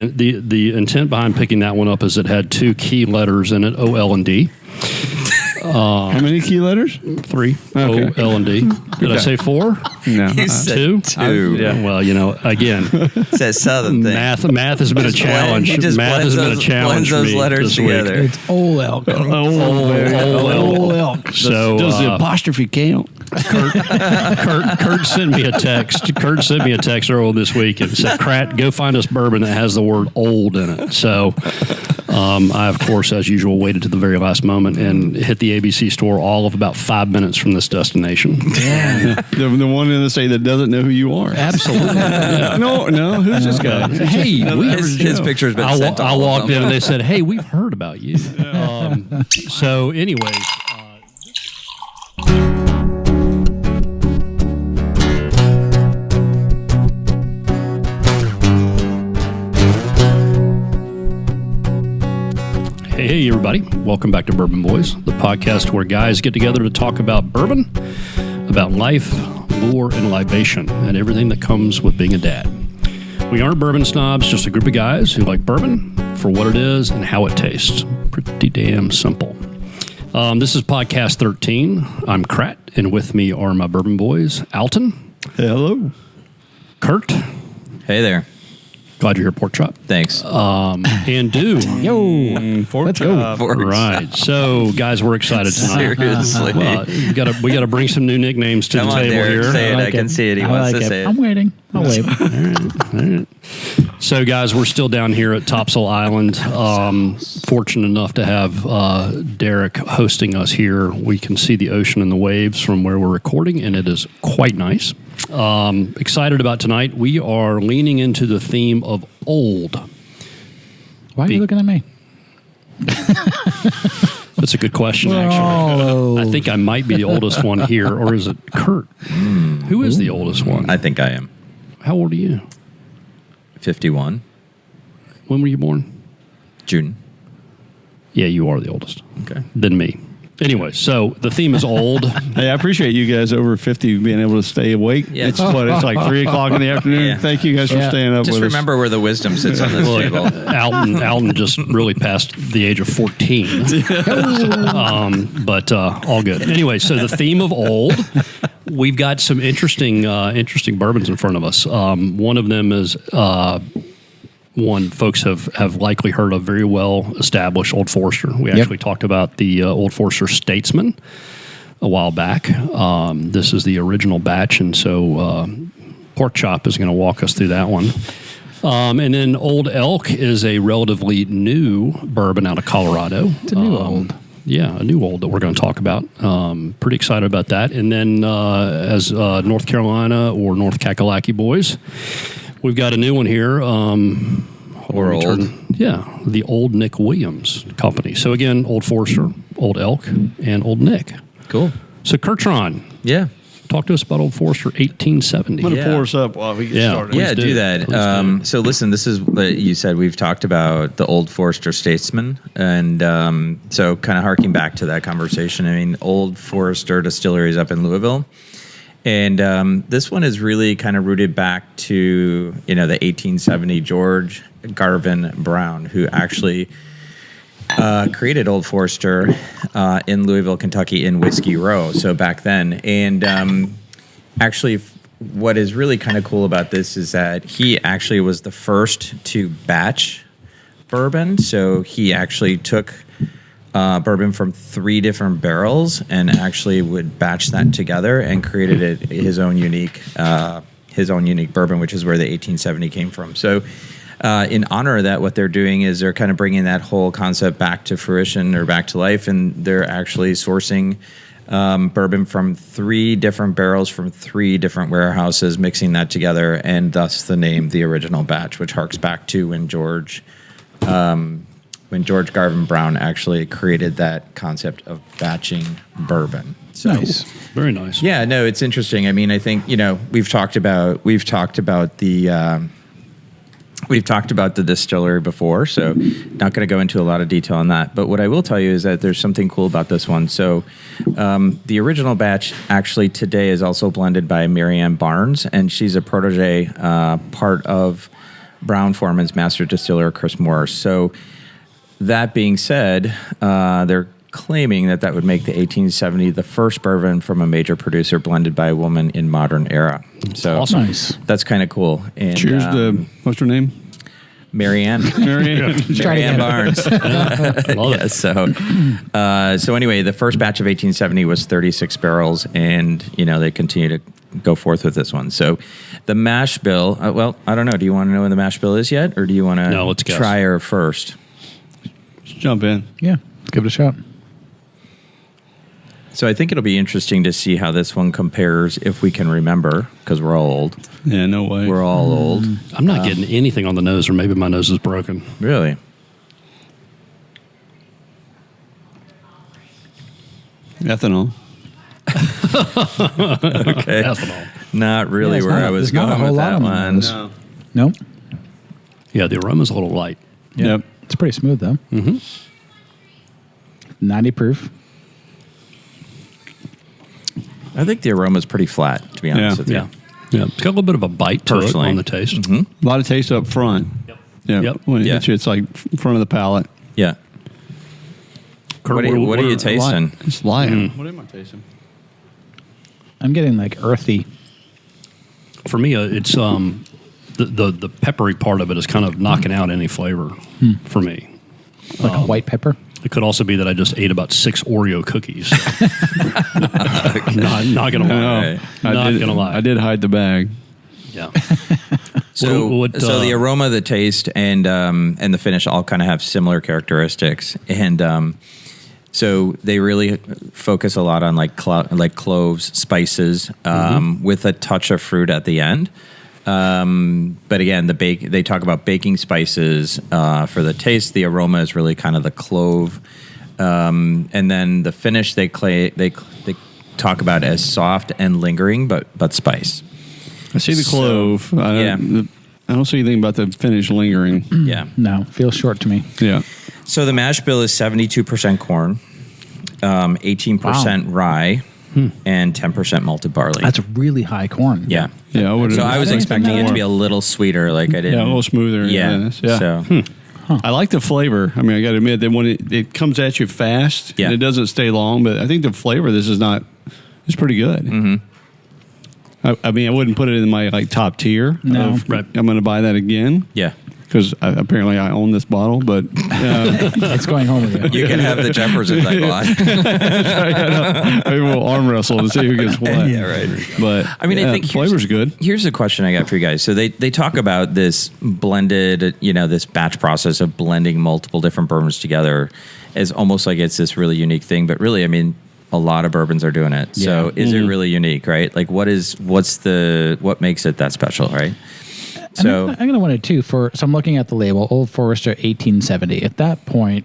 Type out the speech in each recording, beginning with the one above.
The intent behind picking that one up is it had two key letters in it, O, L, and D. How many key letters? 3. Okay. O, L, and D. Did I say 4? No. You said 2? 2. Yeah. Well, again, It's that southern thing. math has been a challenge. He just Math has been a challenge blends for those me letters this week. together. It's old elk. Old elk. So Does the apostrophe count? Kurt sent me a text. Kurt sent me a text earlier this week and said, "Krat, go find us bourbon that has the word old in it." So I, of course, as usual, waited to the very last moment and hit the ABC store all of about 5 minutes from this destination. Yeah. The one in the state that doesn't know who you are. Absolutely. Yeah. No, who's this guy? Hey, His picture's been sent to I all of walked them. in and they said, "Hey, we've heard about you." So, anyways. Hey, everybody. Welcome back to Bourbon Boys, the podcast where guys get together to talk about bourbon, about life, lore, and libation, and everything that comes with being a dad. We aren't bourbon snobs, just a group of guys who like bourbon for what it is and how it tastes. Pretty damn simple. This is podcast 13. I'm Krat, and with me are my Bourbon Boys, Alton. Hello. Kurt. Hey there. Glad you're here, Pork Chop. Thanks. And Do. Yo, let's go. Right. So, guys, we're excited tonight. Seriously. Well, we gotta bring some new nicknames to Come the on, table Derek, here. say it. I can see it. He wants to say it. I'm waiting. I'll wait. All right. So, guys, we're still down here at Topsail Island. Fortunate enough to have Derek hosting us here. We can see the ocean and the waves from where we're recording, and it is quite nice. Excited about tonight. We are leaning into the theme of old. Why are you looking at me? That's a good question, actually. I think I might be the oldest one here, or is it Kurt? Who is the oldest one? I think I am. How old are you? 51. When were you born? June. Yeah, you are the oldest. Okay. Than me. Anyway, so the theme is old. Hey, I appreciate you guys over 50 being able to stay awake. Yeah. It's like 3 o'clock in the afternoon. Yeah. Thank you guys for staying up Just with remember where the wisdom sits on this table. Alton just really passed the age of 14. But all good. Anyway, so the theme of old, we've got some interesting bourbons in front of us. One of them is one folks have likely heard of, very well established, Old Forester. We actually talked about the Old Forester Statesman a while back. This is the original batch, and so Pork Chop is going to walk us through that one. And then Old Elk is a relatively new bourbon out of Colorado. It's a new old. Yeah, a new old that we're going to talk about. Pretty excited about that. And then as North Carolina or North Kakalaki boys, we've got a new one here. Or old. The Old Nick Williams Company. So again, Old Forester, Old Elk, and Old Nick. Cool. So Kurtron, Yeah. talk to us about Old Forester 1870. I'm going to Yeah. pour us up while we get started. Yeah, do. do that. Please do. So listen, this is what you said. We've talked about the Old Forester Statesman. And so kind of harking back to that conversation, I mean, Old Forester Distillery is up in Louisville. And this one is really kind of rooted back to, the 1870 George Garvin Brown, who actually created Old Forester in Louisville, Kentucky, in Whiskey Row. So back then. And actually, what is really kind of cool about this is that he actually was the first to batch bourbon. So he actually took bourbon from 3 different barrels and actually would batch that together and created his own unique bourbon, which is where the 1870 came from. So in honor of that, what they're doing is they're kind of bringing that whole concept back to fruition or back to life, and they're actually sourcing bourbon from 3 different barrels from 3 different warehouses, mixing that together, and thus the name, the original batch, which harks back to when George Garvin Brown actually created that concept of batching bourbon. So, Nice. Very nice. yeah, no, it's interesting. I mean, I think, we've talked about the distillery before, so not going to go into a lot of detail on that. But what I will tell you is that there's something cool about this one. So the original batch actually today is also blended by Mary Ann Barnes, and she's a protege, part of Brown-Forman's master distiller, Chris Morris. So that being said, they're claiming that would make the 1870 the first bourbon from a major producer blended by a woman in modern era. So Awesome. Nice. that's kind of cool. And, Cheers to, what's her name? Marianne. Marianne Barnes. Love Yeah, it. so anyway, the first batch of 1870 was 36 barrels, and they continue to go forth with this one. So the mash bill, well, I don't know. Do you want to know when the mash bill is yet, or do you want to No, let's guess. try her first? Let's jump in. Yeah. Let's give it a shot. So I think it'll be interesting to see how this one compares if we can remember, because we're all old. Yeah, no way. We're all old. I'm not getting anything on the nose, or maybe my nose is broken. Really? Ethanol. Okay. Ethanol. Not really Yeah, where not- I was there's not a going whole with lot that on the one. nose. Nope. Yeah, the aroma's a little light. Yep. It's pretty smooth though. 90 proof. I think the aroma is pretty flat, to be honest with you. Yeah. Yeah. It's got a little bit of a bite to it Personally. on the taste. A lot of taste up front. Yeah. Yep. When it Yeah. hits you, it's like front of the palate. Yeah. Kurt, What are you tasting? It's light. What am I tasting? I'm getting like earthy. For me, it's the peppery part of it is kind of knocking out any flavor for me. Like a white pepper. It could also be that I just ate about 6 Oreo cookies. Not gonna lie. Right. Not gonna lie. I did hide the bag. Yeah. So, What- so the aroma, the taste, and the finish all kind of have similar characteristics, and so they really focus a lot on like cloves, spices, with a touch of fruit at the end. But again, they talk about baking spices for the taste. The aroma is really kind of the clove, and then the finish they talk about as soft and lingering, but spice. I see the So, clove. I don't see anything about the finish lingering. Yeah. No, feels short to me. Yeah. So the mash bill is 72% corn, 18% rye, and 10% malted barley. That's really high corn. yeah. Yeah. I would. So I was expecting it to be a little sweeter, like I didn't. Yeah, a little smoother. Yeah. than this. Yeah. So I like the flavor. I mean, I got to admit that when it comes at you fast, Yeah. and it doesn't stay long. But I think the flavor of this is not. It's pretty good. Mm-hmm. I mean, I wouldn't put it in my like top tier. No. Right. I'm going to buy that again yeah, because apparently I own this bottle. But It's going home with you. you can have the Jeffersons I bought. maybe we'll arm wrestle to see who gets what. Yeah, right. But I mean, I think flavor's good. Here's a question I got for you guys. So they talk about this blended, this batch process of blending multiple different bourbons together as almost like it's this really unique thing. But really, I mean, a lot of bourbons are doing it. So is it really unique, right? Like what makes it that special, right? So I'm going to want it too. So I'm looking at the label, Old Forester 1870. At that point,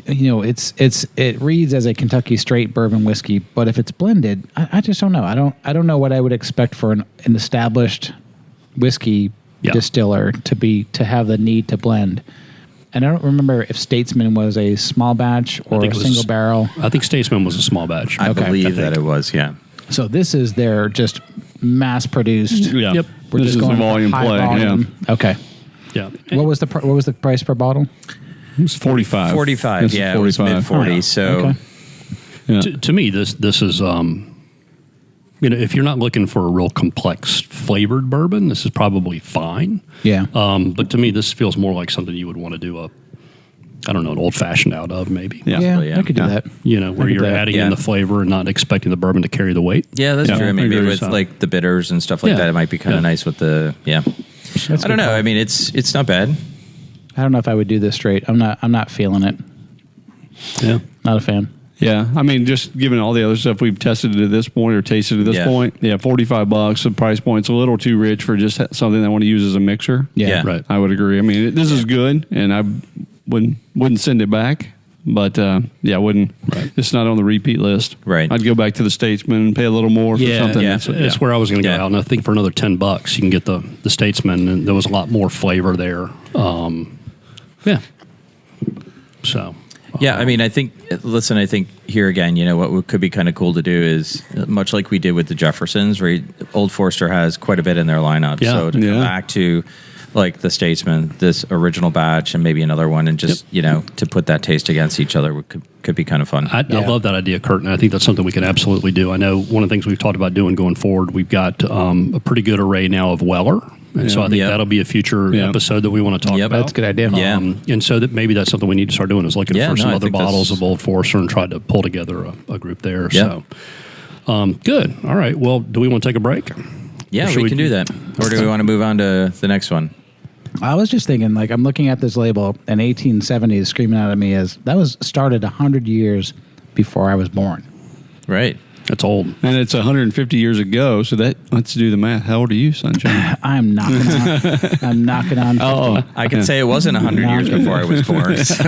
it reads as a Kentucky straight bourbon whiskey, but if it's blended, I just don't know. I don't know what I would expect for an established whiskey distiller to have the need to blend. And I don't remember if Statesman was a small batch or a think it was single barrel. I think Statesman was a small batch. I believe think. that it was, yeah. So this is their just mass produced. Yeah. Yep. We're This just is the going for volume high play. volume. Okay. Yeah. What was the price per bottle? It's 45. 45, This is yeah. It was 45. mid-40s, so... Okay. Yeah. To me, this is if you're not looking for a real complex flavored bourbon, this is probably fine. Yeah. But to me, this feels more like something you would want to do an old fashioned out of, maybe. Yeah. Yeah, I could do that. Where you're that. adding Yeah. in the flavor and not expecting the bourbon to carry the weight. Yeah, that's Yeah, true. I Maybe agree. with So- like the bitters and stuff like Yeah. that, it might be kind of Yeah. nice with the That's I don't know. I mean, it's not bad. I don't know if I would do this straight. I'm not feeling it. Yeah. Not a fan. Yeah, I mean, just given all the other stuff we've tested to this point or tasted to this Yeah. point, $45. The price point's a little too rich for just something I want to use as a mixer. Yeah. Right. I would agree. I mean, this is good, and I wouldn't send it back. But I wouldn't. Right. It's not on the repeat list. Right. I'd go back to the Statesman and pay a little more for something. yeah. That's where I was going to go Yeah. out. And I think for another $10, you can get the Statesman, and there was a lot more flavor there. Yeah. So. Yeah, I mean, I think here again, what could be kind of cool to do is, much like we did with the Jeffersons, where Old Forester has quite a bit in their lineup. Yeah. So to come Yeah. back to like the Statesman, this original batch, and maybe another one, and just to put that taste against each other could be kind of fun. I love that idea, Kurt, and I think that's something we can absolutely do. I know one of the things we've talked about doing going forward, we've got a pretty good array now of Weller, and so I think that'll be a future episode that we want to talk about. That's a good idea. And so that maybe that's something we need to start doing is looking for some other bottles of Old Forester and try to pull together a group there. So, good. All right. Well, do we want to take a break? Yeah, we can do that. Or do we want to move on to the next one? I was just thinking, like, I'm looking at this label, and 1870 is screaming out at me as that was started 100 years before I was born. Right. That's old. And it's 150 years ago, so let's do the math. How old are you, Sunshine? I'm knocking on 50. I can say it wasn't 100 years before I was born. So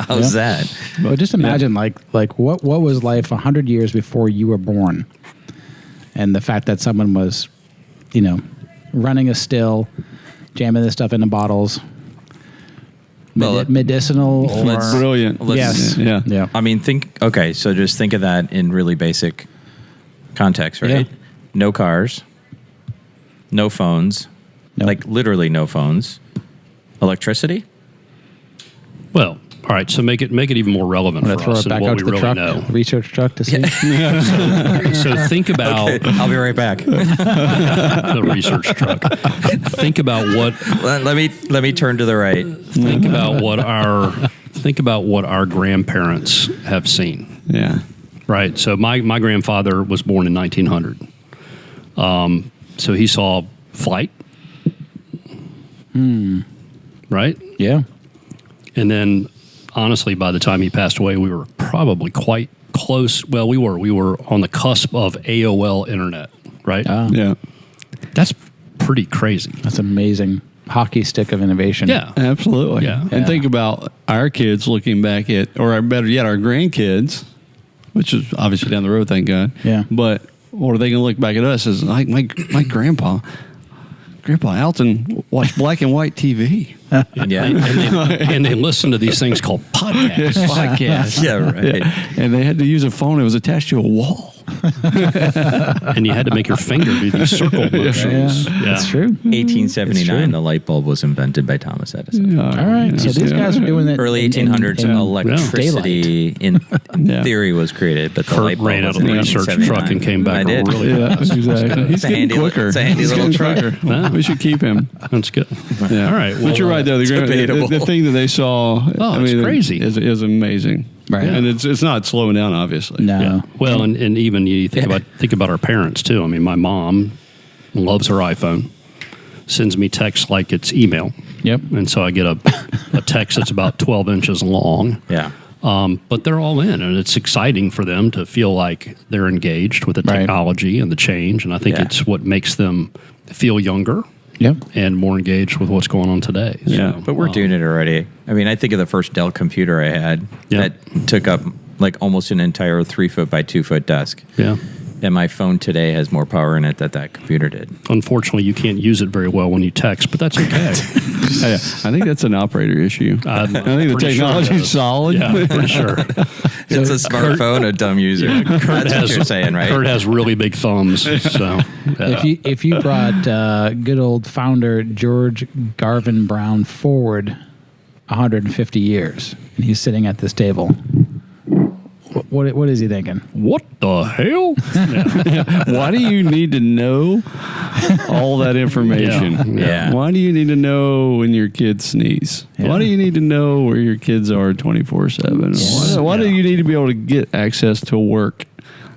how's that? But just imagine, like what was life 100 years before you were born, and the fact that someone was, running a still, jamming this stuff into bottles, medicinal or brilliant. Yes. Yeah. I mean, so just think of that in really basic context, right? Yeah. No cars, no phones, like literally no phones, electricity. Well, all right. So make it even more relevant for us and what we really know. Research truck to see. So think about. Okay, I'll be right back. The research truck. Think about what. Let me turn to the right. Think about what our grandparents have seen. Yeah. Right. So my grandfather was born in 1900. So he saw flight. Right. Yeah. And then, honestly, by the time he passed away, we were probably quite close. Well, we were on the cusp of AOL internet, right? Yeah. That's pretty crazy. That's amazing. Hockey stick of innovation. Yeah. Absolutely. Yeah. And think about our kids looking back at, or better yet, our grandkids, which is obviously down the road, thank God. Yeah. But what are they going to look back at us as like my grandpa Alton watched black and white TV. And they listen to these things called podcasts. Yeah, right. Yeah. And they had to use a phone that was attached to a wall. And you had to make your finger do these circle motions. Yeah. That's true. 1879, the light bulb was invented by Thomas Edison. All right. So these guys are doing it. Early 1800s, electricity in theory was created, but the light bulb ran out was of the research 1879. truck and came back I did. really fast. Exactly. He's getting quicker. It's a handy little truck. We should keep him. That's good. Yeah. All right. But you're right, though. The thing that they saw, it's crazy. is amazing. Right. And it's not slowing down, obviously. No. Yeah. Well, and even you think about our parents too. I mean, my mom loves her iPhone, sends me texts like it's email. Yep. And so I get a text that's about 12 inches long. Yeah. But they're all in, and it's exciting for them to feel like they're engaged with the technology and the change. And I think it's what makes them feel younger. Yep. And more engaged with what's going on today. Yeah, So, but we're doing it already. I mean, I think of the first Dell computer I had that took up like almost an entire 3-foot by 2-foot desk. Yeah. And my phone today has more power in it than that computer did. Unfortunately, you can't use it very well when you text, but that's okay. I think that's an operator issue. I think the technology is solid. Yeah, I'm pretty sure. It's a smartphone, a dumb user. That's what you're saying, right? Kurt has really big thumbs. So, If you brought good old founder George Garvin Brown forward 150 years, and he's sitting at this table, what is he thinking? what the hell? Why do you need to know all that information? Yeah. Why do you need to know when your kids sneeze? Yeah. Why do you need to know where your kids are 24/7? Why do you need to be able to get access to work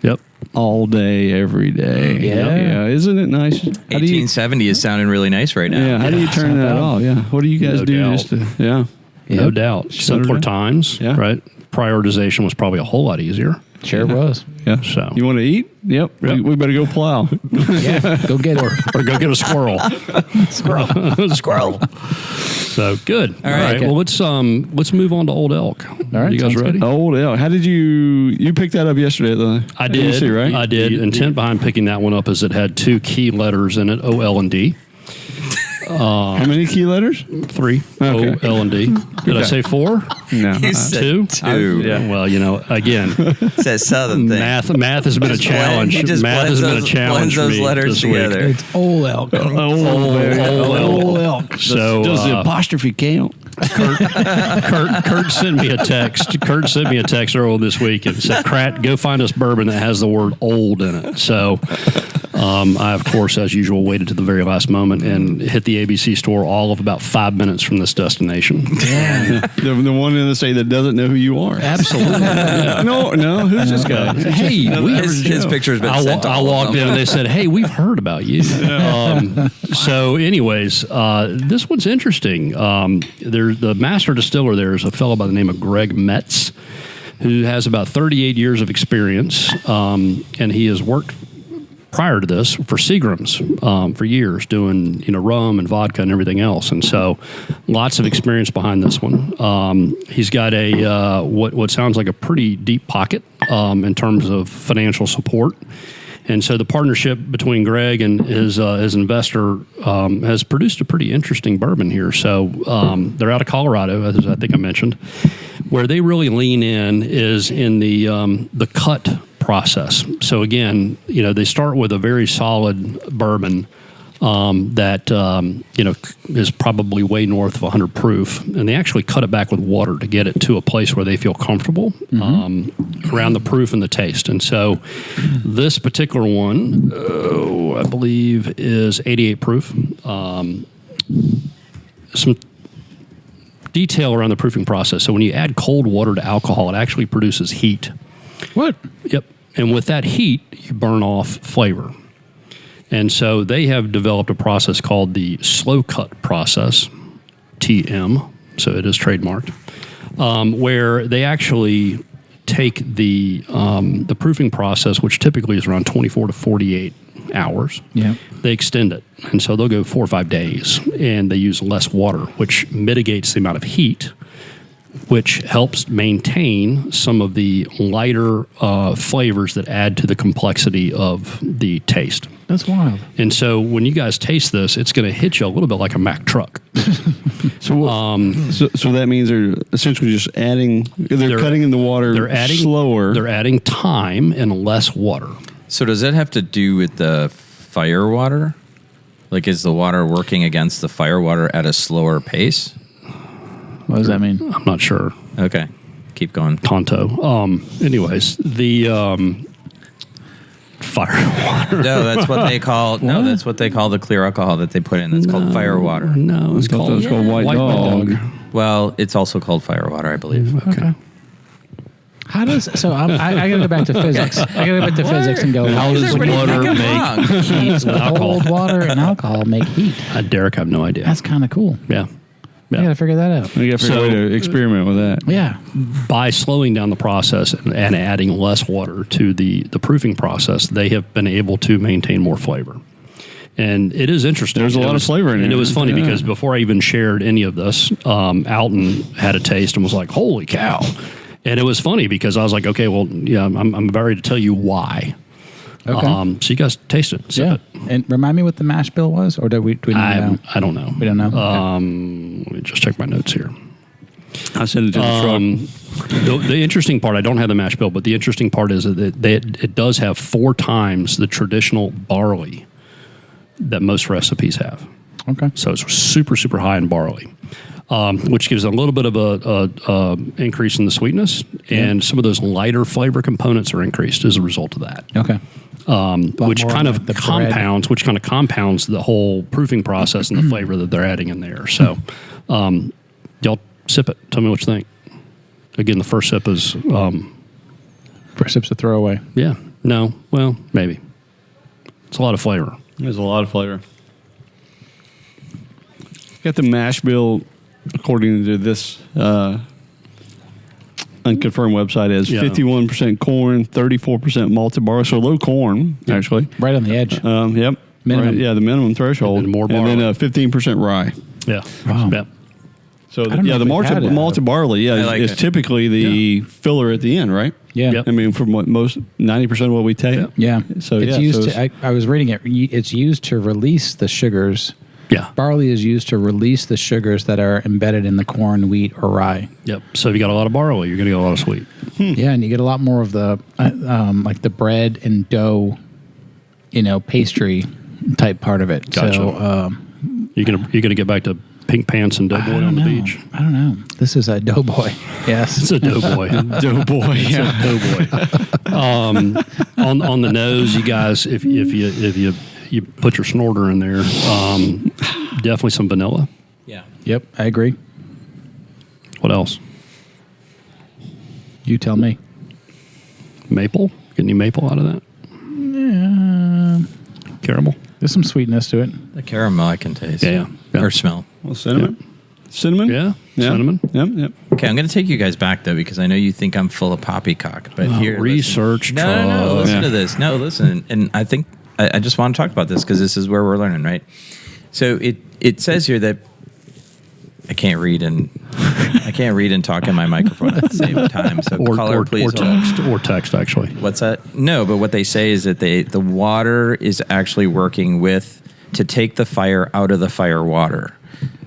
Yep. all day, every day? Yeah. Isn't it nice? 1870 is sounding really nice right now. Yeah, how do you turn that off? Yeah, what do you guys No do? doubt. Just to, yeah. No doubt. Simpler down. times, right? Prioritization was probably a whole lot easier. Sure it was. Yeah. So You want to eat? Yep. Yep. We better go plow. Yeah, go get it. or go get a squirrel. Squirrel. So good. All right. right. Well, let's move on to Old Elk. All right, You guys sounds ready? good. Old elk. How did you picked that up yesterday at the I did. AMC, right? I did. Intent behind picking that one up is it had two key letters in it, O, L, and D. How many key letters? 3. Okay. O, L, and D. Did I say 4? No. You said 2? 2. Yeah. Well, again, It's that southern thing. math has been a challenge. He just Math has blends been a those- challenge blends for those me letters this week. together. It's old elk. Old elk. So Does the apostrophe count? Kurt sent me a text. Kurt sent me a text earlier this week and said, "Krat, go find us bourbon that has the word old in it." So I, of course, as usual, waited to the very last moment and hit the ABC store all of about 5 minutes from this destination. Yeah. The one in the state that doesn't know who you are. Absolutely. Yeah. No, who's this guy? Hey, His picture's been sent to I all of walked them. in and they said, "Hey, we've heard about you." So, anyways, this one's interesting. There's the master distiller. There is a fellow by the name of Greg Metz, who has about 38 years of experience, and he has worked prior to this for Seagram's for years, doing rum and vodka and everything else, and so lots of experience behind this one. He's got a what sounds like a pretty deep pocket in terms of financial support. And so the partnership between Greg and his investor has produced a pretty interesting bourbon here. So they're out of Colorado, as I think I mentioned. Where they really lean in is in the cut process. So again, they start with a very solid bourbon that is probably way north of 100 proof, and they actually cut it back with water to get it to a place where they feel comfortable around the proof and the taste. And so this particular one, I believe, is 88 proof. Some detail around the proofing process. So when you add cold water to alcohol, it actually produces heat. What? Yep. And with that heat, you burn off flavor. And so they have developed a process called the slow cut process, TM, so it is trademarked, where they actually take the proofing process, which typically is around 24 to 48 hours. Yeah. They extend it. And so they'll go 4 or 5 days, and they use less water, which mitigates the amount of heat, which helps maintain some of the lighter flavors that add to the complexity of the taste. That's wild. And so when you guys taste this, it's going to hit you a little bit like a Mack truck. So that means they're essentially just adding. They're cutting in the water. They're adding slower. They're adding time and less water. So does that have to do with the fire water? Like, is the water working against the fire water at a slower pace? What does that mean? I'm not sure. Okay, keep going. Tonto. Anyways, the fire water. No, that's what they call. No, that's what they call the clear alcohol that they put in. That's called fire water. No, it's called White Dog. Well, it's also called fire water, I believe. Okay. How does I gotta go back to physics. I gotta go back to physics and go. How does water make heat with alcohol? Cold water and alcohol make heat? Derek, I have no idea. That's kind of cool. Yeah. I gotta figure that out. We got to figure out a way to experiment with that. Yeah. By slowing down the process and adding less water to the proofing process, they have been able to maintain more flavor. And it is interesting. There's a lot of flavor in it. And it was funny Yeah. because before I even shared any of this, Alton had a taste and was like, "Holy cow." And it was funny because I was like, "Okay, well, yeah, I'm about ready to tell you why." Okay. So you guys taste it. Sip Yeah. it. And remind me what the mash bill was, or do we not know? I don't know. We don't know. Let me just check my notes here. I sent it to the truck. The interesting part, I don't have the mash bill, but the interesting part is that it does have 4 times the traditional barley that most recipes have. Okay. So it's super, super high in barley, which gives a little bit of a increase in the sweetness, and some of those lighter flavor components are increased as a result of that. Okay. Which more kind on of the bread. compounds the whole proofing process and the flavor that they're adding in there. So, y'all sip it. Tell me what you think. Again, the first sip is, First sip's a throwaway. yeah, no, well, maybe. It's a lot of flavor. There's a lot of flavor. Got the mash bill, according to this unconfirmed website, as 51% corn, 34% malted barley, so low corn, actually. Right on the edge. Yep. Minimum. Right, yeah, the minimum threshold. And more And then barley. 15% rye. Yeah. Wow. Yeah. So, don't know the if we've had it. malted barley, I like is it. typically the filler at the end, right? Yeah. Yep. I mean, from what 90% of what we take. Yeah. Yeah. So, it's yeah, used so to. I was reading it. It's used to release the sugars Yeah. Barley is used to release the sugars that are embedded in the corn, wheat, or rye. Yep. So if you got a lot of barley, you're going to get a lot of sweet. Yeah, and you get a lot more of the like the bread and dough, pastry type part of it. Gotcha. So You're gonna get back to pink pants and doughboy on the beach. I don't know. This is a doughboy. Yes, It's a doughboy. Doughboy. Yeah. Doughboy. On the nose, you guys, if you put your snorter in there, definitely some vanilla. Yeah. Yep, I agree. What else? You tell me. Maple? Get any maple out of that? Yeah, Caramel? there's some sweetness to it. The caramel I can taste. Yeah. Or smell. Well, cinnamon. Cinnamon? Yeah. Cinnamon. Yep. Okay, I'm going to take you guys back, though, because I know you think I'm full of poppycock. But here, research. No, listen Yeah. to this. No, listen. And I think I just want to talk about this because this is where we're learning, right? So it says here that I can't read and talk in my microphone at the same time. So caller, please. Or text, actually. What's that? No, but what they say is that the water is actually working to take the fire out of the fire water.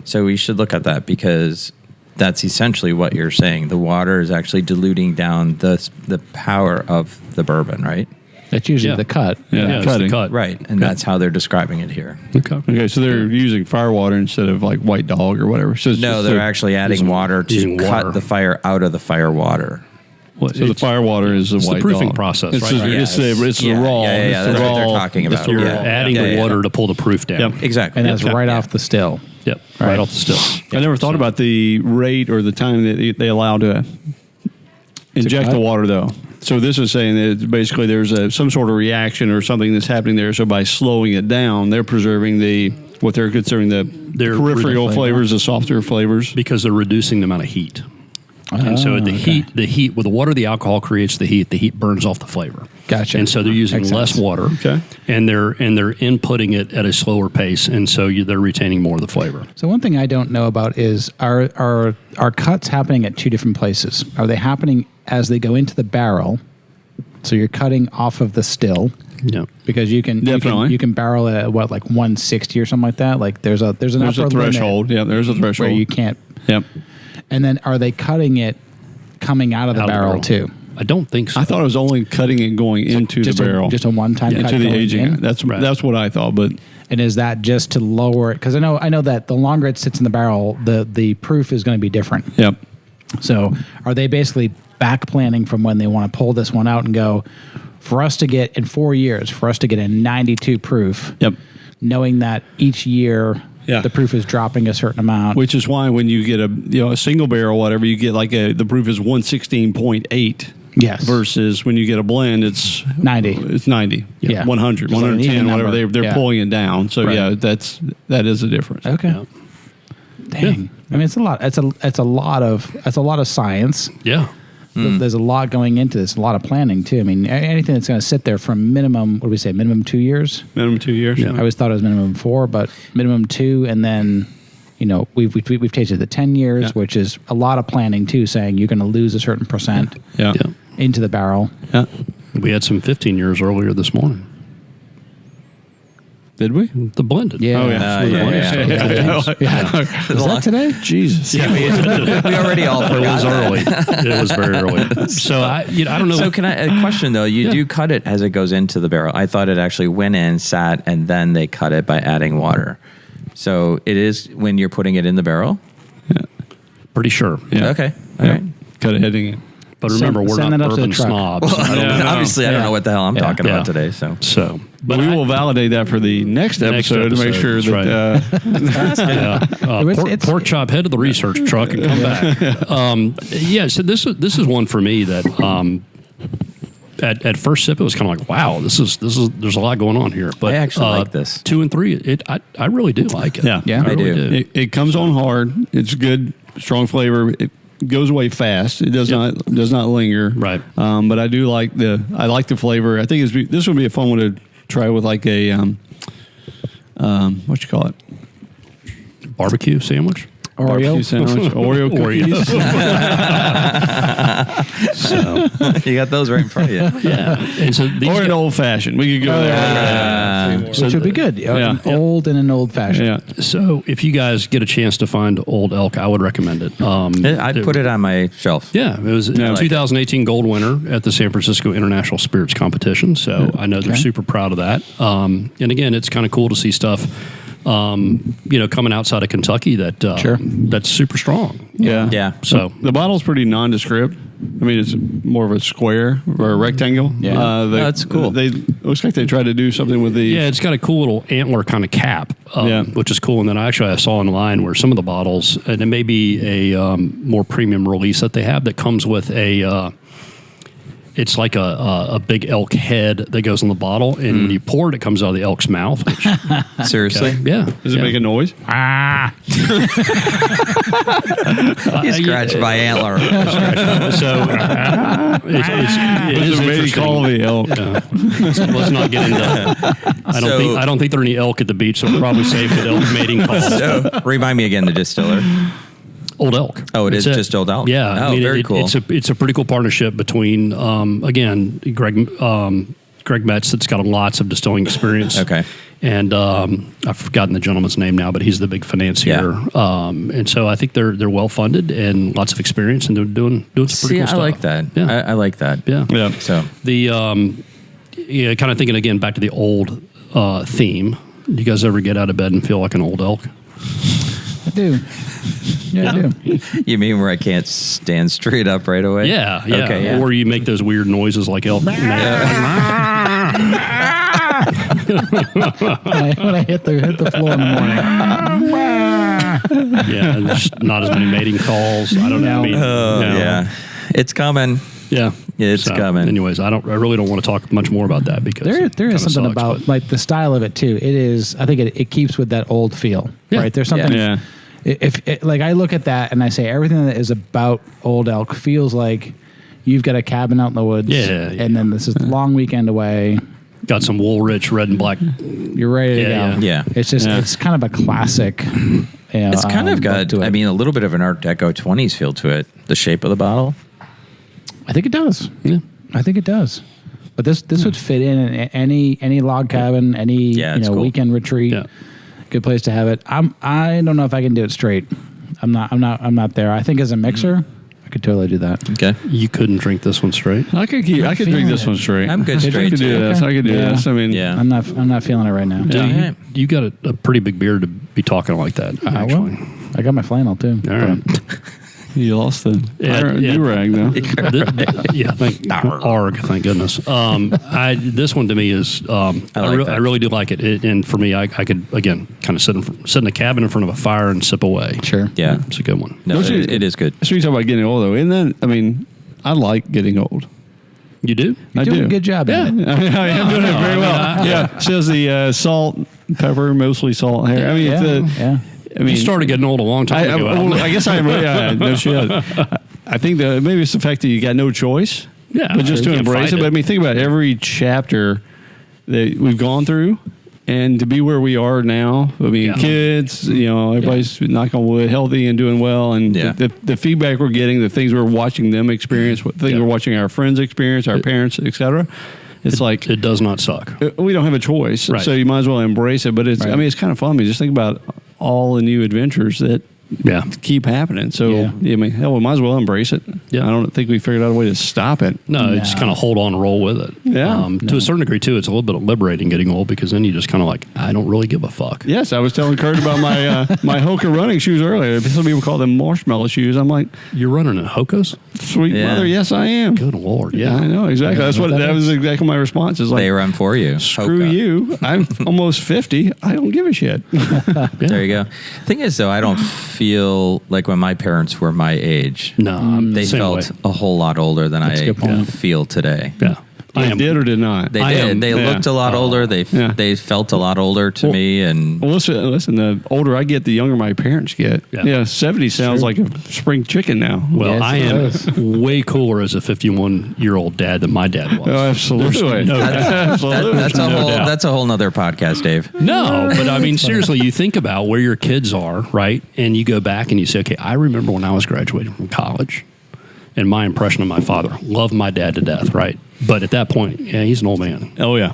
So we should look at that because that's essentially what you're saying. The water is actually diluting down the power of the bourbon, right? That's usually Yeah. the cut. Yeah, it's cutting. the cut. Right, and that's how they're describing it here. Okay. Okay, so they're using fire water instead of like white dog or whatever. So it's No, just they're actually adding water to using cut water. the fire out of the fire water. Well, So the fire water is the it's the white proofing dog. process, It's right? just- Right. It's the raw. Yeah, It's the that's what they're raw. talking about. You're Yeah. adding Yeah, the yeah, water yeah. to pull the proof down. Yep. Exactly. And that's Yeah. right Yeah. off the still. Yep. Right off the still. I never thought about the rate or the time that they allow to inject cut? the water, though. So this is saying that basically there's some sort of reaction or something that's happening there. So by slowing it down, they're preserving what they're considering the Their peripheral flavor. flavors, the softer flavors. Because they're reducing the amount of heat. And so the heat, with the water, the alcohol creates the heat burns off the flavor. Gotcha. And so they're using Makes less sense. water. Okay. And they're inputting it at a slower pace, and so they're retaining more of the flavor. So one thing I don't know about is are cuts happening at two different places? Are they happening as they go into the barrel? So you're cutting off of the still Yeah. because you can Definitely. you can barrel it at like 160 or something like that. Like there's an There's upper a threshold. limit Yeah, there's a threshold. where you can't. Yep. And then are they cutting it coming out of the barrel too? I don't think so. I thought it was only cutting it going into the barrel. Just a one-time cut into the going aging. in? That's Right. that's what I thought. But And is that just to lower it? Because I know that the longer it sits in the barrel, the proof is going to be different. yep. So are they basically back planning from when they want to pull this one out and go, for us to get in 4 years, for us to get a 92 proof, Yep. knowing that each year Yeah. the proof is dropping a certain amount. Which is why when you get a single barrel, whatever, you get like the proof is 116.8. Yes. Versus when you get a blend, it's 90. It's 90. Yeah. 100, Just an 110, even whatever. number. They're Yeah. pulling it down. So Right. yeah, that is a difference. Okay. Yeah. Dang. I mean, it's a lot. It's a lot of science. Yeah. There's a lot going into this. A lot of planning too. I mean, anything that's going to sit there from minimum. What do we say? Minimum 2 years. Minimum 2 years. Yeah. I always thought it was minimum 4, but minimum 2, and then we've tasted the 10 years, Yeah. which is a lot of planning too, saying you're going to lose a certain percent Yeah. Yeah. into the barrel. Yeah. We had some 15 years earlier this morning. Did we? The blended. Yeah. Oh yeah. Is that today? Jesus. we already all It forgot was that. early. It was very early. So I don't know. So can I a question though? You do cut it as it goes into the barrel. I thought it actually went in, sat, and then they cut it by adding water. So it is when you're putting it in the barrel. Pretty sure. Yeah. Okay. All right. Cut it heading in. But remember, we're send not that up to the bourbon truck. snobs. Obviously, I don't know what the hell I'm talking Yeah. about today. So So, But we will validate that for the next episode to make episode, sure that's that pork chop, head of the research truck and come back. So this is one for me that at first sip it was kind of like, wow, this is there's a lot going on here. But I actually like this. 2 and 3, I really do like it. Yeah. Yeah. I really do. do. it comes on hard. It's good, strong flavor. It goes away fast. It does not linger. Right. But I do like the flavor. I think this would be a fun one to try with like a what you call it? Barbecue sandwich. barbecue sandwich, Oreo cookies. You got those right in front of you. Yeah. And so these Or an old fashioned. We could go there. Which would be good. An old and an old fashioned. Yeah. So if you guys get a chance to find Old Elk, I would recommend it. I'd put it on my shelf. Yeah, it was a 2018 gold winner at the San Francisco International Spirits Competition. So I know they're super proud of that. And again, it's kind of cool to see stuff, coming outside of Kentucky that's super strong. Yeah. So The bottle's pretty nondescript. I mean, it's more of a square or a rectangle. Yeah. That's cool. Looks like they tried to do something with the. yeah, it's got a cool little antler kind of cap, which is cool. And then I saw online where some of the bottles, and it may be a more premium release that they have that comes with a. It's like a big elk head that goes in the bottle, and when you pour it, it comes out of the elk's mouth. Which, Seriously? yeah. Does it make a noise? You scratched my antler. So it is Maybe interesting. call the elk. So let's not get into. I don't think there are any elk at the beach, so we're probably safe with elk mating calls. So, remind me again, the distiller. Old Elk. Oh, That's it is just Old Elk. Yeah. Oh, very cool. It's a pretty cool partnership between again Greg Metz that's got lots of distilling experience. Okay. And I've forgotten the gentleman's name now, but he's the big financier. Yeah. And so I think they're well funded and lots of experience, and they're doing some pretty cool stuff. I like that. Yeah. I like that. Yeah. Yeah. So The kind of thinking again back to the old theme. Do you guys ever get out of bed and feel like an old elk? I do. Yeah, I do. you mean where I can't stand straight up right away? Yeah. Okay, yeah. Or you make those weird noises like elk. when I hit the floor in the morning. Yeah, and there's not as many mating calls. I don't know. I mean, Yeah. It's coming. Yeah, It's coming. Anyways, I really don't want to talk much more about that because There it is kinda something sucks, about but- like the style of it too. It is. I think it keeps with that old feel. Yeah. Right. There's something. Yeah. If like I look at that and I say everything that is about Old Elk feels like you've got a cabin out in the woods. Yeah. And then this is a long weekend away. got some Woolrich red and black. You're ready to go. Yeah. It's just it's kind of a classic. It's kind of look got, to it. I mean, a little bit of an Art Deco 20s feel to it. The shape of the bottle. I think it does. Yeah. I think it does. But this would fit in any log cabin, any it's cool. weekend retreat. Yeah. Good place to have it. I don't know if I can do it straight. I'm not there. I think as a mixer, I could totally do that. Okay. You couldn't drink this one straight. I could drink feeling this it. one straight. I'm good I straight, could do too. this. I could do Yeah. this. I mean, Yeah. I'm not feeling it right now. Dude, Yeah. you got a pretty big beard to be talking like that. I Actually, I got my flannel too. all right. you lost the Yeah. do-rag, though. Yeah, thank goodness. This one to me is I really do like it. And for me, I could again kind of sit in a cabin in front of a fire and sip away. Sure. Yeah. It's a good one. No, it is good. So you talk about getting old, though. And then, I mean, I like getting old. You do? I Doing do. a good job. Yeah. At it. I am doing it very well. Yeah. Says the salt, pepper, mostly salt hair. I mean, Yeah. I mean, You started getting old a long time ago. I guess I no shit. I think that maybe it's the fact that you got no choice. Yeah, But just you to can't embrace fight it. But I mean, think about every chapter that we've gone through, and to be where we are now. I mean, Yeah. kids, everybody's knock on wood, healthy and doing well, and Yeah. the feedback we're getting, the things we're watching them experience, what things Yeah. we're watching our friends experience, our parents, etc. It's like It does not suck. we don't have a choice, Right. so you might as well embrace it. But it's, I mean, it's kind of fun. I mean, just think about all the new adventures that Yeah. keep happening. So, Yeah. I mean, hell, we might as well embrace it. Yeah. I don't think we figured out a way to stop it. No, just kind of hold on and roll with it. Yeah. To a certain degree, too, it's a little bit liberating getting old because then you just kind of like, I don't really give a fuck. Yes, I was telling Kurt about my my Hoka running shoes earlier. Some people call them marshmallow shoes. I'm like, You're running in Hoka's? sweet Yeah. mother, yes, I am. Good Lord. Yeah, Yeah. I know exactly. That was exactly my response. Is like, They run for you. screw Hoka. you. I'm almost 50. I don't give a shit. There you go. Thing is, though, I don't feel like when my parents were my age, No, I'm they the same felt way. a whole lot older than That's a I good point. feel today. Yeah. They did or did not? They I did. am- They yeah. looked a lot older. They Yeah. they felt a lot older to me. And Well, listen. The older I get, the younger my parents get. Yeah. Yeah, 70 sounds like a spring chicken now. Well, Yes, I it am does. way cooler as a 51-year-old dad than my dad was. Oh, absolutely. No doubt. Absolutely. that's a whole nother podcast, Dave. No, but I mean, seriously, you think about where your kids are, right? And you go back and you say, okay, I remember when I was graduating from college and my impression of my father. Loved my dad to death, right? But at that point, yeah, he's an old man. Oh, yeah.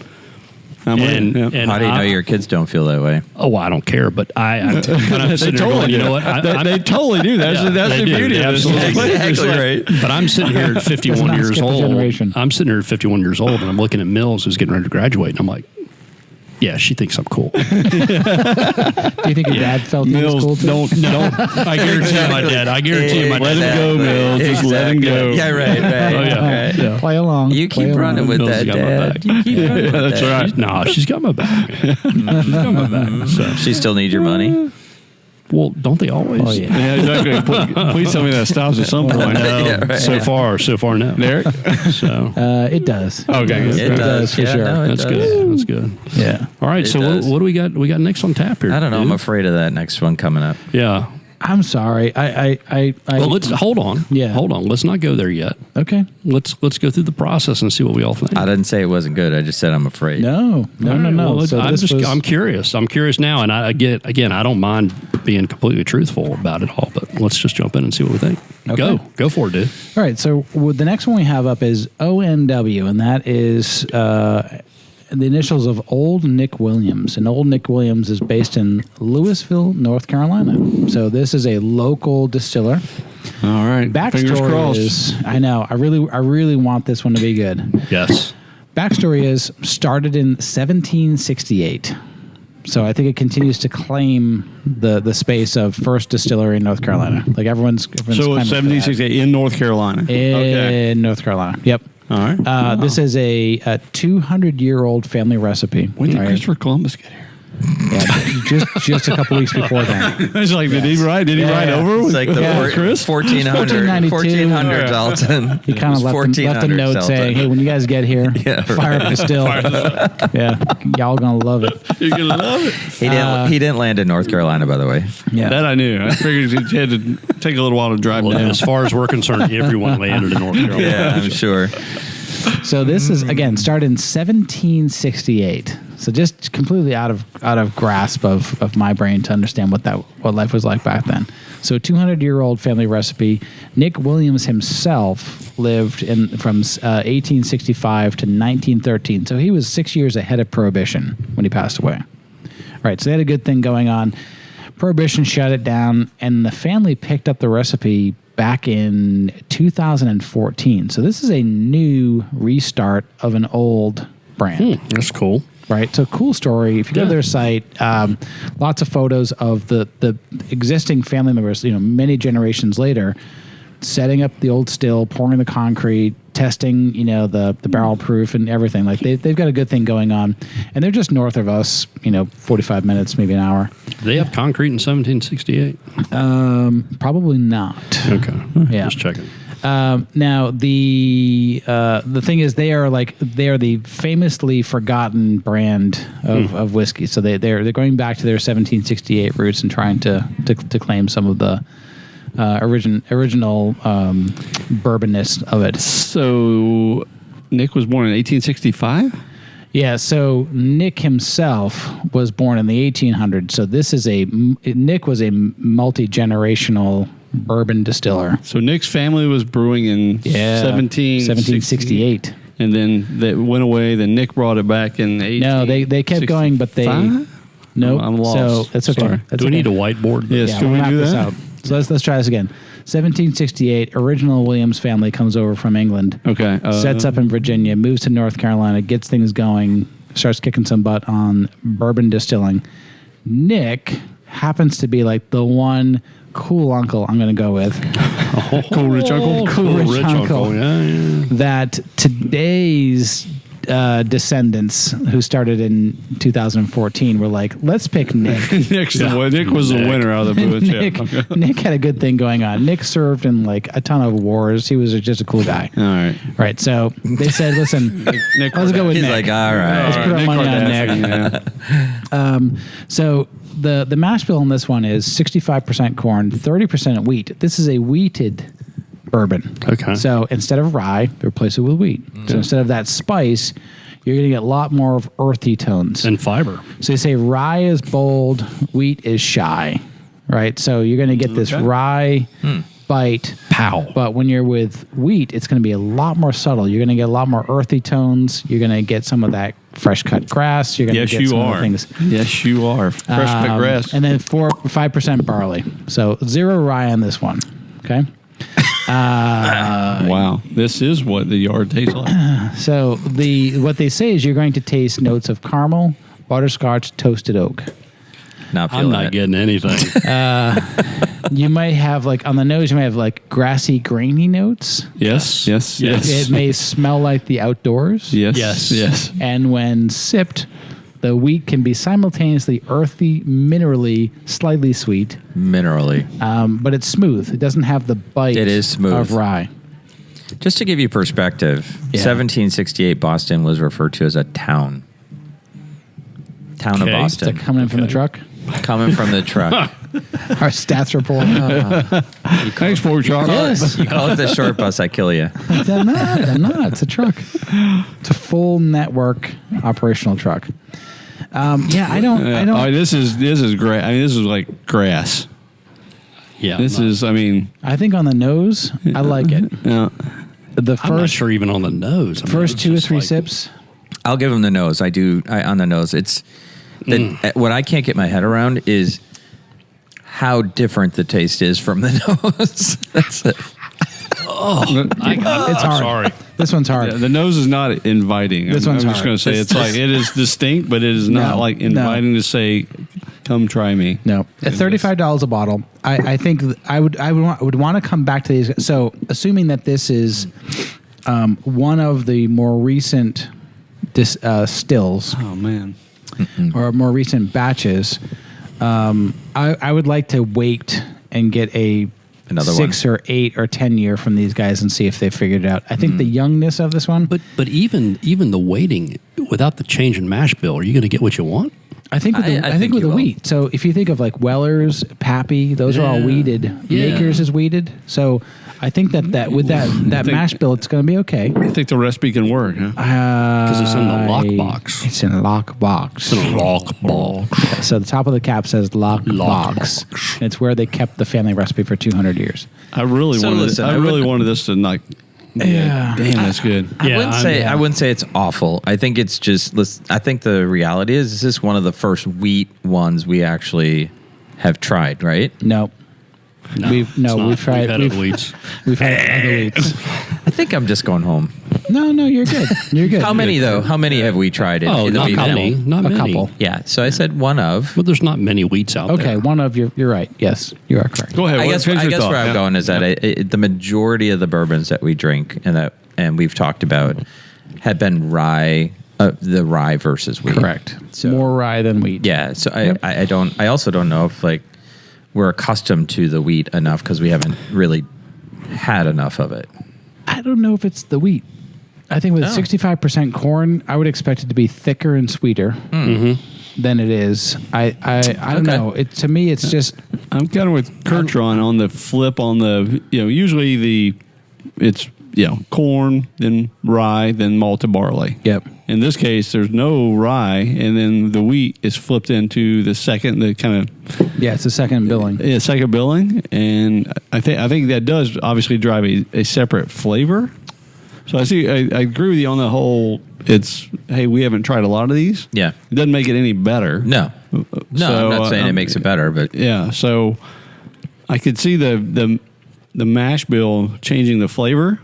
I'm with And, you. Yeah. and How do you know your kids don't feel that way? Oh, I don't care, but I'm kind of sitting there going, you know what? They totally do. That's Yeah, the they do. beauty of this. Absolutely. Exactly right. But I'm sitting here at 51 not years skip a old. generation. I'm sitting here at 51 years old, and I'm looking at Mills, who's getting ready to graduate, and I'm like, yeah, she thinks I'm cool. Do you think your dad felt he was cool Mills, too? don't. I guarantee you my dad. I guarantee you my Let dad. him go, Mills. Just let him go. Yeah, right. Oh, yeah. Right. Yeah. Play along. You Play keep along. running with Mills that, got my Dad. back. You keep running with That's that. right. No, she's got my back. Man. She's got my back. So, She still needs your money. well, don't they always? Oh, yeah. Yeah, exactly. Please tell me that stops at some point. No, Yeah, right. so far, no. Derek? So It does. Okay. It does for yeah, sure. no, it that's does. good. That's good. Yeah. All right. It So does. what do we got? We got next on tap here. I don't know. I'm dude? afraid of that next one coming up. Yeah. I'm sorry. Well, let's hold on. Yeah. Hold on. Let's not go there yet. Okay. Let's go through the process and see what we all think. I didn't say it wasn't good. I just said I'm afraid. No. All right, well, So I'm this was, I'm curious. I'm curious now, and I don't mind being completely truthful about it all. But let's just jump in and see what we think. Okay. Go for it, dude. all right. So the next one we have up is ONW, and that is the initials of Old Nick Williams. And Old Nick Williams is based in Louisville, North Carolina. So this is a local distiller. All right. Fingers Backstory crossed. is, I know, I really want this one to be good. Yes. Backstory is started in 1768. So I think it continues to claim the space of first distillery in North Carolina. Like everyone's So claiming it's for that. 1768 in North Carolina. In North Carolina. Yep. All right. This is a 200-year-old family recipe. When did right? Christopher Columbus get here? Yeah, just a couple weeks before that. I was like, did he ride? Did he ride over? It's like the Yeah. Chris? 1400s, 1492. Alton. He kind of left a note saying, "Hey, when you guys get here, Yeah, fire up the still. Yeah, y'all gonna love it." You're gonna love it. He didn't land in North Carolina, by the way. Yeah. That I knew. I figured he had to take a little while to drive Well, down. as far as we're concerned, everyone landed in North Carolina. Yeah, I'm sure. So this is again started in 1768. So just completely out of grasp of my brain to understand what life was like back then. So 200-year-old family recipe. Nick Williams himself lived from 1865 to 1913. So he was 6 years ahead of Prohibition when he passed away. All right, so they had a good thing going on. Prohibition shut it down, and the family picked up the recipe back in 2014. So this is a new restart of an old brand. That's cool. Right, so cool story. If you go to their site, lots of photos of the existing family members. Many generations later, setting up the old still, pouring the concrete, testing. The barrel proof and everything. Like they've got a good thing going on, and they're just north of us. 45 minutes, maybe an hour. They have concrete in 1768. Probably not. Okay. Yeah. Just checking. Now the thing is they are the famously forgotten brand of whiskey. So they're going back to their 1768 roots and trying to claim some of the original bourbonness of it. So Nick was born in 1865? Yeah, so Nick himself was born in the 1800s. So Nick was a multi-generational bourbon distiller. So Nick's family was brewing in 1768. And then they went away. Then Nick brought it back in 18. No, they kept going, but they... No, I'm lost. So that's okay. Sorry. That's Do we okay. need a whiteboard? Yes, Yeah, can we'll we map do this that? out. So let's try this again. 1768, original Williams family comes over from England, Okay. sets up in Virginia, moves to North Carolina, gets things going, starts kicking some butt on bourbon distilling. Nick happens to be like the one cool uncle I'm going to go with. Cool rich uncle. Cool rich uncle. Yeah. That today's descendants who started in 2014 were like, let's pick Nick. Nick was the winner out of the booth. Nick had a good thing going on. Nick served in like a ton of wars. He was just a cool guy. All right. Right. So they said, listen, Nick let's go with He's Nick. like, all right. Let's put our money on Nick. Yeah. So the mash bill in this one is 65% corn, 30% wheat. This is a wheated bourbon. Okay. So instead of rye, they replace it with wheat. So instead of that spice, you're going to get a lot more of earthy tones. And fiber. So you say rye is bold, wheat is shy, right? So you're going to get this rye bite. Pow. But when you're with wheat, it's going to be a lot more subtle. You're going to get a lot more earthy tones. You're going to get some of that fresh cut grass. You're going to get some of the things. Yes, you are. Fresh cut grass. And then 5% barley. So 0 rye on this one. Okay. Wow. This is what the yard tastes like. So what they say is you're going to taste notes of caramel, butterscotch, toasted oak. Not I'm feeling not it. getting anything. You might have like on the nose, you might have like grassy, grainy notes. Yes. Yes. Yes. Yes. It may smell like the outdoors. Yes. Yes. Yes. And when sipped, the wheat can be simultaneously earthy, minerally, slightly sweet, Minerally. but it's smooth. It doesn't have the bite It is smooth. of rye. Just to give you perspective, Yeah. 1768 Boston was referred to as a town. Town of Okay. Is Boston. that coming in from the truck? Coming from the truck. Our stats report. Thanks, Pork Chop. Yes. You call it the short bus, I kill you. I'm not. It's a truck. It's a full network operational truck. I don't. Oh, this is great. I mean, this is like grass. Yeah. This I'm not- is. I mean, I think on the nose, I like it. yeah. The I'm not first sure even on the nose. I mean, first it's 2 or just 3 like- sips. I'll give him the nose. I on the nose. It's what I can't get my head around is how different the taste is from the nose. That's it. It's hard. Sorry. This one's hard. The nose is not inviting. This I'm one's just hard. going to say it's like it is distinct, but it is not No, like no. inviting to say, "Come try me." No, at $35 a bottle. I think I would want to come back to these. So, assuming that this is one of the more recent stills Oh man. or more recent batches, I would like to wait and get Another 6 or 8 or 10 year from these guys and see if they figured it out. I think the youngness of this one. But even the waiting without the change in mash bill, are you going to get what you want? I think with the, I I think think with you the will. wheat. So if you think of like Weller's, Pappy, those are all Yeah. weeded. Yeah. Makers is weeded. So I think that with that mash bill, it's going to be okay. I think the recipe can work. Huh? Because it's in the lockbox. It's in a lockbox. It's in a lockbox. So the top of the cap says lockbox. Lockbox. And it's where they kept the family recipe for 200 years. I really So wanted. listen, I I really would- wanted this to like. Yeah. Damn, that's good. Yeah, I wouldn't say it's awful. I think it's just. I think the reality is this is one of the first wheat ones we actually have tried. Right? No. We've it's not. tried. We've had other wheats. We've had other wheats. I think I'm just going home. No, you're good. You're good. How many though? How many have we tried? Oh, in the not wheat many. mill? Not A many. couple. Yeah. So I said one of. But there's not many wheats out Okay, there. one of you're right. Yes, you are correct. Go ahead. I guess finish your thought. where I'm Yeah. going is that the majority of the bourbons that we drink and we've talked about have been rye, the rye versus wheat. Correct. So- More rye than wheat. Yeah. So Yep. I also don't know if like we're accustomed to the wheat enough because we haven't really had enough of it. I don't know if it's the wheat. I think with 65% corn, I would expect it to be thicker and sweeter than it is. I don't know. To me, it's just I'm kind of with Kurtron on the flip on the, usually it's corn, then rye, then malted barley. Yep. In this case, there's no rye, and then the wheat is flipped into the kind of Yeah, it's a second billing. second billing, and I think that does obviously drive a separate flavor. So I agree with you on the whole. It's we haven't tried a lot of these. Yeah. It doesn't make it any better. No. So, I'm not saying it makes it better, but Yeah, so I could see the mash bill changing the flavor,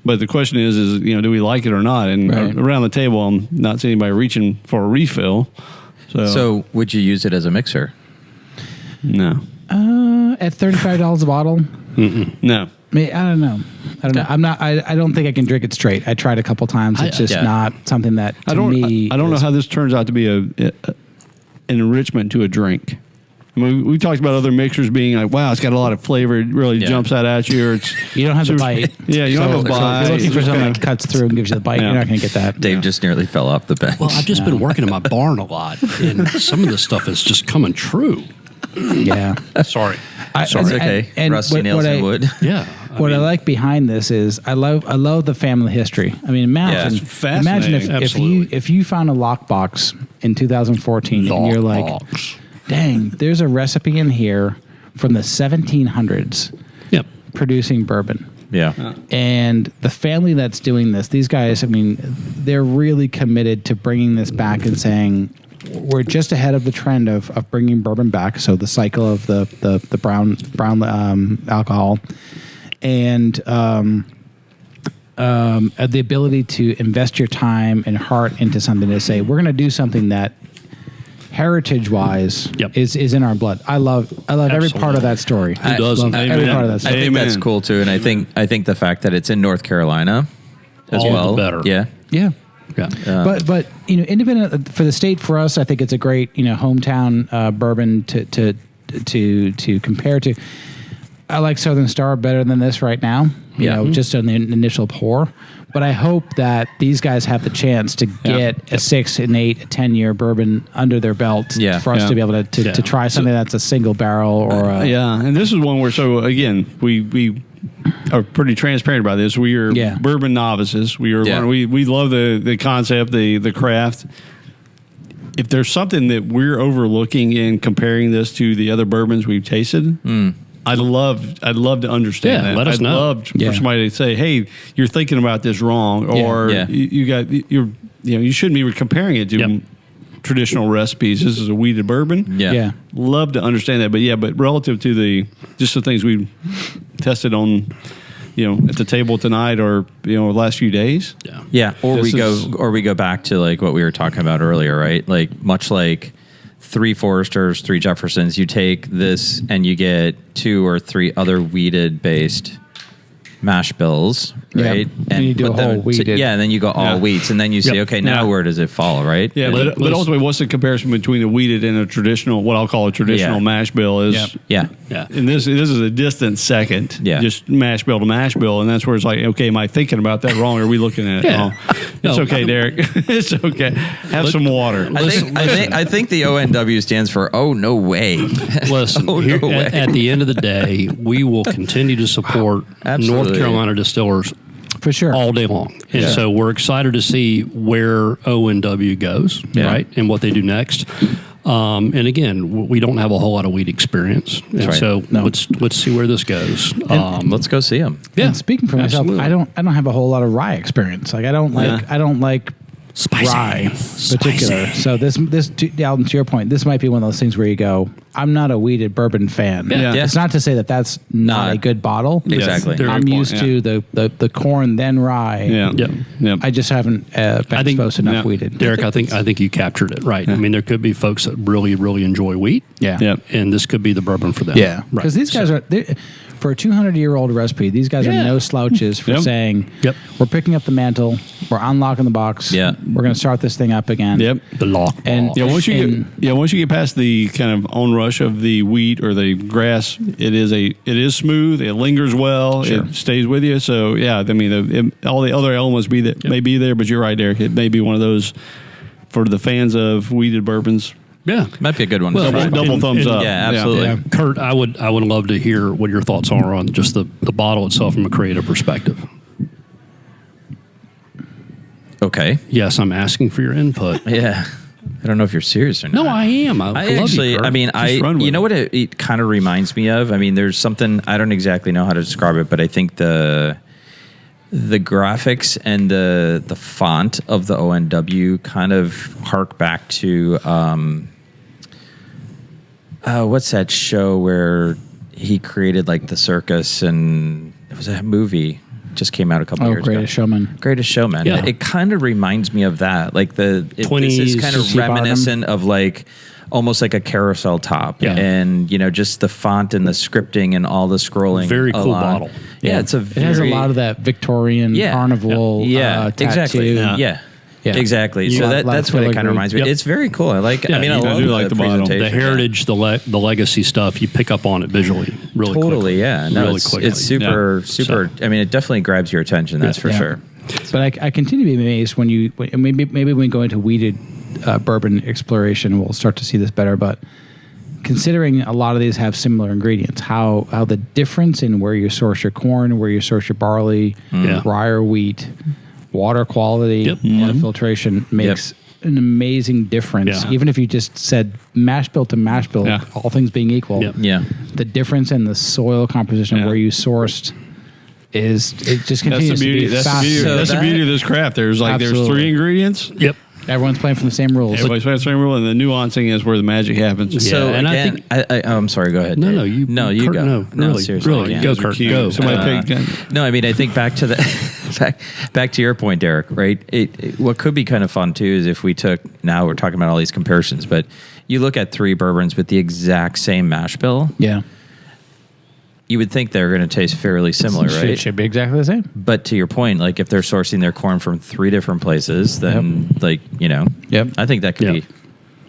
but the question is do we like it or not? And Right. around the table, I'm not seeing anybody reaching for a refill. so would you use it as a mixer? No, At $35 a bottle, no. I don't know. I don't think I can drink it straight. I tried a couple times. It's just not something that to me. I don't know how this turns out to be an enrichment to a drink. I mean, we talked about other mixers being like, wow, it's got a lot of flavor. It really jumps out at you. Or you don't have the bite. Yeah, you don't have a bite. So if you're looking for something that cuts through and gives you the bite, you're not going to get that. Dave just nearly fell off the bench. Well, I've just been working in my barn a lot, and some of this stuff is just coming true. Yeah. Sorry. It's okay. And Rusty nails in wood. Yeah. I like behind this is I love the family history. I mean, imagine it's fascinating. if you found a lockbox in 2014 and you're like, dang, there's a recipe in here from the 1700s producing bourbon. Yeah. And the family that's doing this, these guys, I mean, they're really committed to bringing this back and saying, we're just ahead of the trend of bringing bourbon back. So the cycle of the brown alcohol and the ability to invest your time and heart into something to say, we're going to do something that heritage-wise is in our blood. I love every part of that story. Who doesn't? Every part of that story. I think that's cool too, and I think the fact that it's in North Carolina as All well. the better. Yeah. Yeah. Yeah. But independent for the state, for us, I think it's a great hometown bourbon to compare to. I like Southern Star better than this right now. Just on the initial pour. But I hope that these guys have the chance to get a 6, an 8, a 10-year bourbon under their belt for us to be able to try something that's a single barrel or a... And this is one where, so again, we are pretty transparent about this. We are bourbon novices. We love the concept, the craft. If there's something that we're overlooking in comparing this to the other bourbons we've tasted, I'd love to understand that. Let us know. I'd love for somebody to say, "Hey, you're thinking about this wrong," or you shouldn't be comparing it to traditional recipes. This is a wheated bourbon. Love to understand that, but relative to the things we've tested on, at the table tonight or the last few days. Or we go back to like what we were talking about earlier, right? Like much like 3 Foresters, 3 Jeffersons, you take this and you get 2 or 3 other wheated based mash bills, right? And you do a whole wheated. And then you go all wheats, and then you say, okay, now where does it fall, right? Yeah, but ultimately, what's the comparison between a wheated and a traditional, what I'll call a traditional mash bill is? And this is a distant second, just mash bill to mash bill, and that's where it's like, okay, am I thinking about that wrong? Or are we looking at it? It's okay, Derek. It's okay. Have some water. I think the ONW stands for "Oh no way." Listen, at the end of the day, we will continue to support North Carolina distillers for sure all day long, and so we're excited to see where ONW goes, right, and what they do next. And again, we don't have a whole lot of wheat experience, and so let's see where this goes. Let's go see them. Yeah, and speaking for myself, I don't have a whole lot of rye experience. Like I don't like spicy. Rye particular. So this Alden, to your point, this might be one of those things where you go, I'm not a wheated bourbon fan. It's not to say that that's not a good bottle. Exactly. I'm used to the corn then rye. I just haven't been exposed to enough wheated. Derek, I think you captured it right. I mean, there could be folks that really, really enjoy wheat. And this could be the bourbon for them. Yeah. Because these guys are... For a 200-year-old recipe, these guys are no slouches for saying, we're picking up the mantle, we're unlocking the box, we're going to start this thing up again. The lock. And once you get past the kind of onrush of the wheat or the grass, it is smooth, it lingers well, it stays with you. So I mean, all the other elements may be there, but you're right, Derek. It may be one of those for the fans of wheated bourbons. Yeah, might be a good one. Well, double thumbs up. Yeah, absolutely. Yeah. Kurt, I would love to hear what your thoughts are on just the bottle itself from a creative perspective. Okay. Yes, I'm asking for your input. Yeah. I don't know if you're serious or not. No, I am. I love you, Kurt. I mean, you know what it kind of reminds me of? I mean, there's something, I don't exactly know how to describe it, but I think the graphics and the font of the ONW kind of hark back to what's that show where he created like the circus, and it was a movie just came out a couple years ago. Greatest Showman. Yeah. It kind of reminds me of that. Like this is kind of reminiscent of like almost like a carousel top. Yeah. And, just the font and the scripting and all the scrolling. Very cool bottle. Yeah, it has a lot of that Victorian carnival exactly. tattoo. Yeah. Exactly. So that's what it kind of reminds me. Yep. It's very cool. I like. Yeah, I do like the bottle. The heritage, the legacy stuff. You pick up on it visually, really totally. Quickly. Yeah, no, really it's, quickly. it's super. I mean, it definitely grabs your attention. That's for sure. But I continue to be amazed when maybe when we go into weeded bourbon exploration, we'll start to see this better. But considering a lot of these have similar ingredients, how the difference in where you source your corn, where you source your barley, rye or wheat, water quality, water filtration makes an amazing difference. Even if you just said mash bill to mash bill, all things being equal, the difference in the soil composition where you sourced it just continues to be fascinating. That's the beauty of this craft. There's 3 ingredients. Yep. Everyone's playing from the same rules. Everybody's playing the same rule, and the nuancing is where the magic happens. Yeah, So and again, I'm sorry. Go ahead. No, Dave. no, you Kurt, go. No, Really, seriously. really, again. go, Kurt. Go. Somebody No, I mean, I think back to the back to your point, Derek. Right. What could be kind of fun too is if we took. Now we're talking about all these comparisons, but you look at 3 bourbons with the exact same mash bill. Yeah. You would think they're going to taste fairly similar, right? It should be exactly the same. But to your point, like if they're sourcing their corn from 3 different places, then I think that could be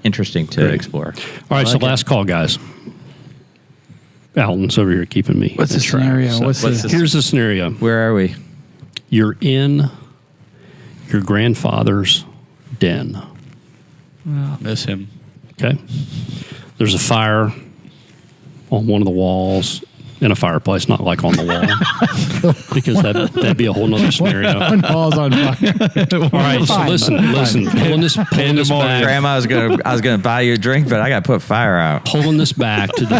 interesting to explore. All right, so last call, guys. Alton's over here keeping me. What's the scenario? So here's the scenario. Where are we? You're in your grandfather's den. Miss him. Okay. There's a fire on one of the walls. In a fireplace, not like on the wall, because that'd be a whole nother scenario. One wall's on fire. All right, so listen. Pulling this back. Grandma, I was gonna buy you a drink, but I got to put fire out. Pulling this back to the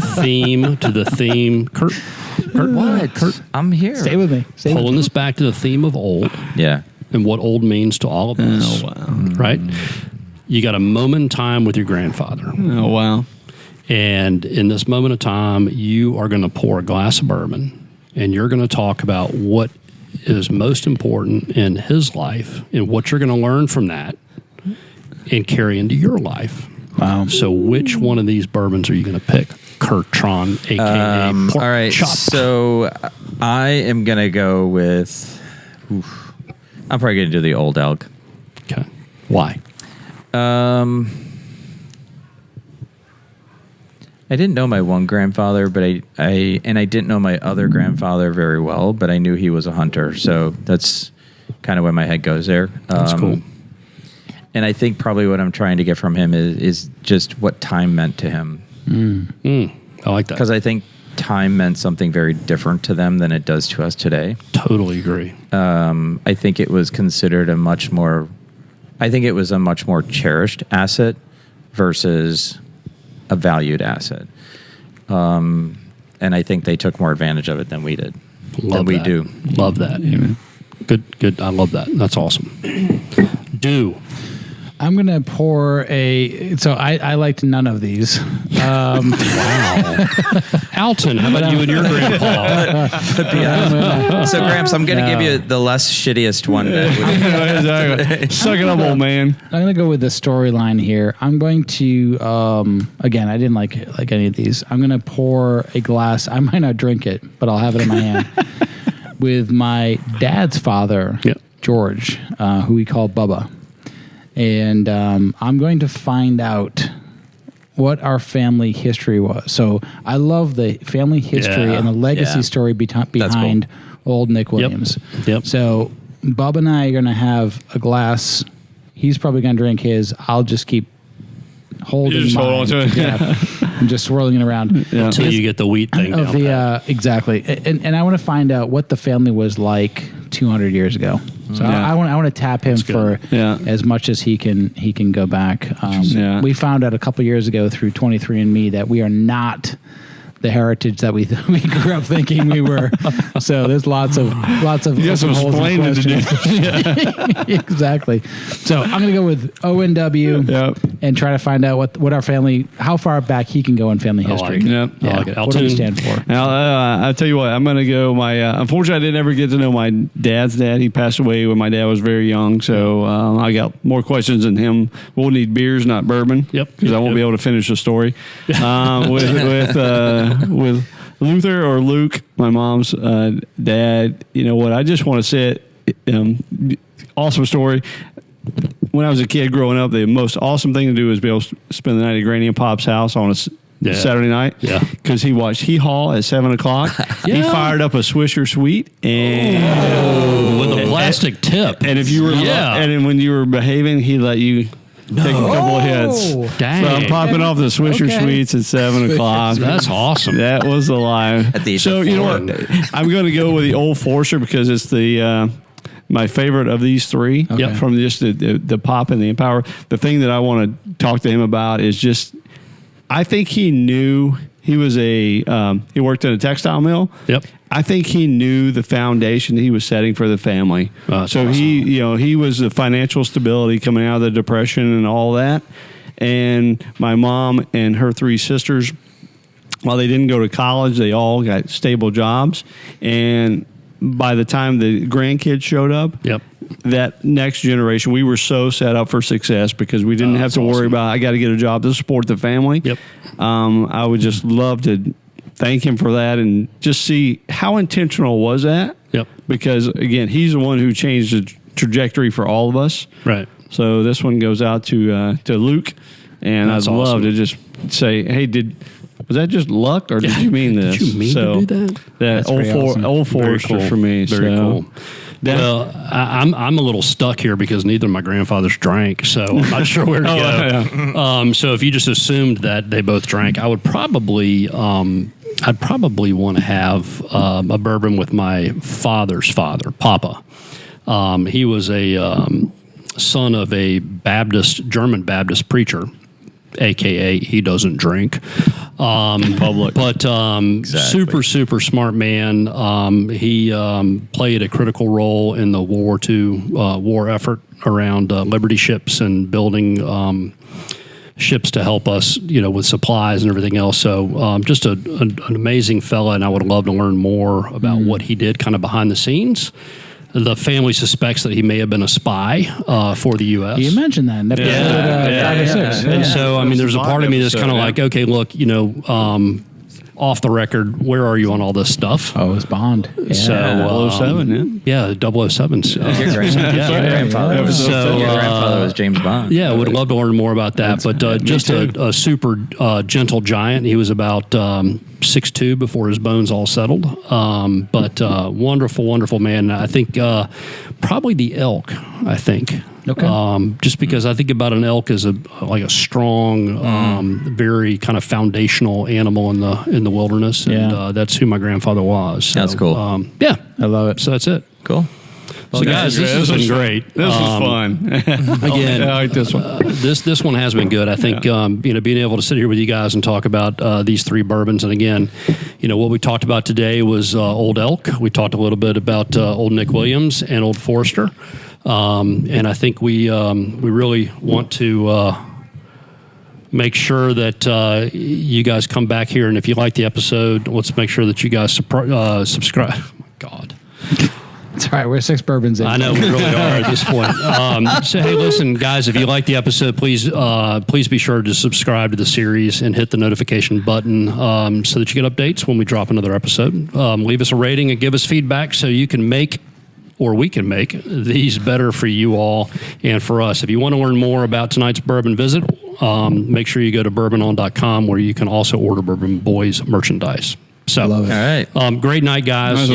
theme. Kurt, what? Kurt, I'm here. Stay with me. Pulling this back to the theme of old. Yeah. And what old means to all of us. Oh wow! Right. You got a moment in time with your grandfather. Oh wow! And in this moment of time, you are going to pour a glass of bourbon, and you're going to talk about what is most important in his life and what you're going to learn from that and carry into your life. Wow. So which one of these bourbons are you going to pick? Kurtron, a.k.a. Pork all right, Chop. so I am going to go with... I'm probably going to do the Old Elk. Okay. Why? I didn't know my one grandfather, but I didn't know my other grandfather very well, but I knew he was a hunter. So that's kind of where my head goes there. That's cool. And I think probably what I'm trying to get from him is just what time meant to him. I like that. Because I think time meant something very different to them than it does to us today. Totally agree. I think it was considered a much more cherished asset versus a valued asset. And I think they took more advantage of it than we did. Love we that. do. Love that. Good. I love that. That's awesome. I'm going to pour so I liked none of these. Wow. Alton, how about you and your grandpa? So, Gramps, I'm going to give you the less shittiest one. Exactly. Suck it up, old man. I'm going to go with the storyline here. I'm going to, again, I didn't like any of these. I'm going to pour a glass. I might not drink it, but I'll have it in my hand. With my dad's father, George, who we call Bubba. And I'm going to find out what our family history was. So I love the family history and the legacy story behind old Nick Williams. Yep. So Bub and I are going to have a glass. He's probably going to drink his. I'll just keep holding mine. Hold on to it. I'm just swirling it around Until you get the wheat thing down. Exactly. And I want to find out what the family was like 200 years ago. So I want to tap him for as much as he can go back. We found out a couple years ago through 23andMe that we are not the heritage that we grew up thinking we were. So there's lots of you got some explaining to do. Exactly. So I'm going to go with O&W and try to find out what our family, how far back he can go in family history. I like it. What do we stand for? Now, I'll tell you what, I'm going to go unfortunately I didn't ever get to know my dad's dad. He passed away when my dad was very young. So I got more questions than him. We'll need beers, not bourbon. Yep. Because I won't be able to finish the story. With Luther or Luke, my mom's dad, you know what? I just want to say it. Awesome story. When I was a kid growing up, the most awesome thing to do is be able to spend the night at Granny and Pop's house on a Saturday night. Yeah. Because he watched Hee Haw at 7 o'clock. He fired up a Swisher Sweet and with a plastic tip. And if you were and then when you were behaving, he let you take a couple of hits. Dang. So I'm popping off the Swisher Sweets at 7 o'clock. That's awesome. That was the line. So you know what? I'm going to go with the Old Forester because it's the my favorite of these three. Okay. From just the pop and the empower. The thing that I want to talk to him about is just I think he knew he was he worked in a textile mill. Yep. I think he knew the foundation he was setting for the family. So awesome. He was the financial stability coming out of the Depression and all that. And my mom and her three sisters, while they didn't go to college, they all got stable jobs. And by the time the grandkids showed up, that next generation, we were so set up for success because we didn't have to worry about, I got to get a job to support the family. Yep. I would just love to thank him for that and just see how intentional was that. Yep. Because, again, he's the one who changed the trajectory for all of us. Right. So this one goes out to Luke, and I'd love to just say, hey, was that just luck, or did you mean this? Did you mean to do that? That Old Forester for me. Very cool. Well, I'm a little stuck here because neither of my grandfathers drank, so I'm not sure where to go. So if you just assumed that they both drank, I would probably want to have a bourbon with my father's father, Papa. He was a son of a German Baptist preacher, AKA he doesn't drink. In public. But super smart man. He played a critical role in the World War II war effort around Liberty ships and building ships to help us, with supplies and everything else. So just an amazing fella, and I would love to learn more about what he did kind of behind the scenes. The family suspects that he may have been a spy for the U.S. You mentioned that in episode 5 or 6. And so, I mean, there's a part of me that's kind of like, okay, look, off the record, where are you on all this stuff? Oh, it was Bond. Yeah. So 007, yeah, 007's. Your grandfather was James Bond. Yeah, I would love to learn more about that. But just a super gentle giant. He was about 6'2" before his bones all settled. But wonderful man. I think probably the elk, Okay. Just because I think about an elk as a strong, very kind of foundational animal in the wilderness, and that's who my grandfather was. So, that's cool. Yeah, I love it. So that's it. Cool. So guys, this has been great. This was fun. Again, I like this one. This one has been good. I think being able to sit here with you guys and talk about these three bourbons, and again, what we talked about today was Old Elk. We talked a little bit about Old Nick Williams and Old Forester. And I think we really want to make sure that you guys come back here, and if you like the episode, let's make sure that you guys subscribe. Oh my God. It's all right. We're 6 bourbons in. I know we really are at this point. So hey, listen, guys, if you like the episode, please be sure to subscribe to the series and hit the notification button so that you get updates when we drop another episode. Leave us a rating and give us feedback so you can make, or we can make, these better for you all and for us. If you want to learn more about tonight's bourbon visit, make sure you go to bourbonon.com where you can also order Bourbon Boys merchandise. So, all right. Great night, guys.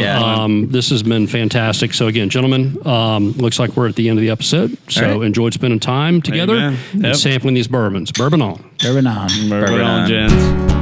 This has been fantastic. So again, gentlemen, looks like we're at the end of the episode. So enjoyed spending time together and sampling these bourbons. Bourbon on. Bourbon on. Bourbon on, gents.